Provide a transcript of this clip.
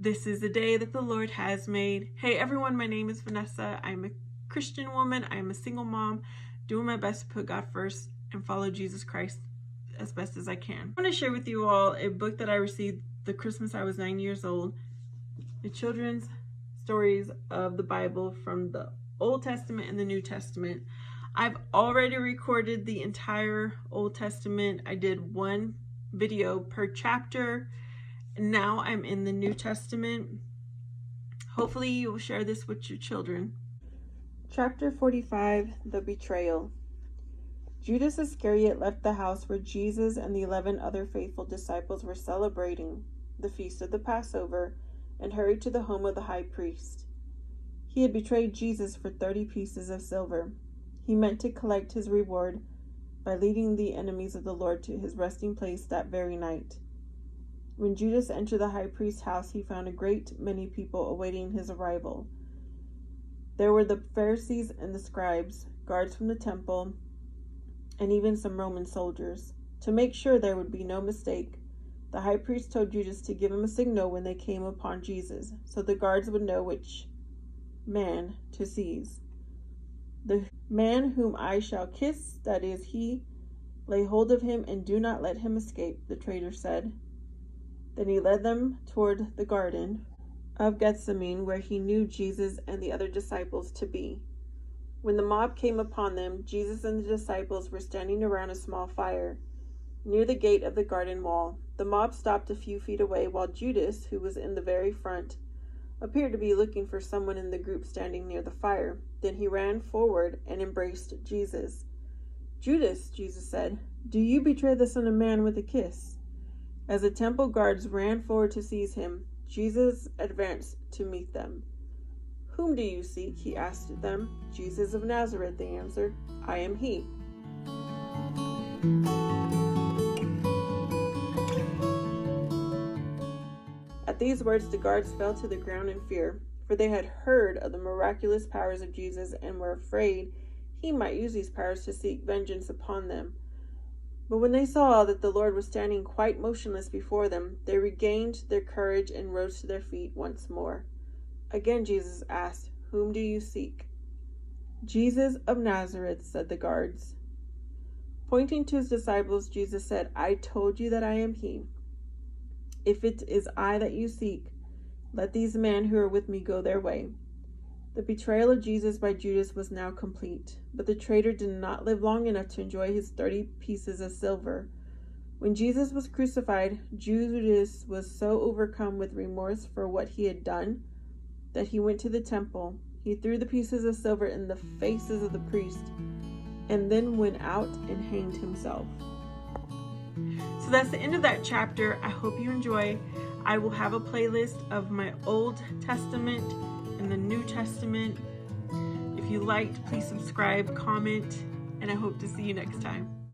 This is the day that the Lord has made. Hey everyone, my name is Vanessa. I'm a Christian woman. I'm a single mom, doing my best to put God first and follow Jesus Christ as best as I can. I want to share with you all a book that I received the Christmas I was 9 years old. The children's stories of the Bible from the Old Testament and the New Testament. I've already recorded the entire Old Testament. I did one video per chapter. Now I'm in the New Testament. Hopefully you will share this with your children. Chapter 45, The Betrayal. Judas Iscariot left the house where Jesus and the 11 other faithful disciples were celebrating the feast of the Passover and hurried to the home of the high priest. He had betrayed Jesus for 30 pieces of silver. He meant to collect his reward by leading the enemies of the Lord to his resting place that very night. When Judas entered the high priest's house, he found a great many people awaiting his arrival. There were the Pharisees and the scribes, guards from the temple, and even some Roman soldiers. To make sure there would be no mistake, the high priest told Judas to give him a signal when they came upon Jesus, so the guards would know which man to seize. The man whom I shall kiss, that is he, lay hold of him and do not let him escape, the traitor said. Then he led them toward the garden of Gethsemane, where he knew Jesus and the other disciples to be. When the mob came upon them, Jesus and the disciples were standing around a small fire near the gate of the garden wall. The mob stopped a few feet away, while Judas, who was in the very front, appeared to be looking for someone in the group standing near the fire. Then he ran forward and embraced Jesus. "Judas," Jesus said, "do you betray the Son of Man with a kiss?" As the temple guards ran forward to seize him, Jesus advanced to meet them. "Whom do you seek?" he asked them. "Jesus of Nazareth," they answered. "I am he." At these words, the guards fell to the ground in fear, for they had heard of the miraculous powers of Jesus and were afraid he might use these powers to seek vengeance upon them. But when they saw that the Lord was standing quite motionless before them, they regained their courage and rose to their feet once more. Again Jesus asked, "Whom do you seek?" "Jesus of Nazareth," said the guards. Pointing to his disciples, Jesus said, "I told you that I am he. If it is I that you seek, let these men who are with me go their way." The betrayal of Jesus by Judas was now complete, but the traitor did not live long enough to enjoy his 30 pieces of silver. When Jesus was crucified, Judas was so overcome with remorse for what he had done that he went to the temple. He threw the pieces of silver in the faces of the priest and then went out and hanged himself. So that's the end of that chapter. I hope you enjoy. I will have a playlist of my Old Testament and the New Testament. If you liked, please subscribe, comment, and I hope to see you next time.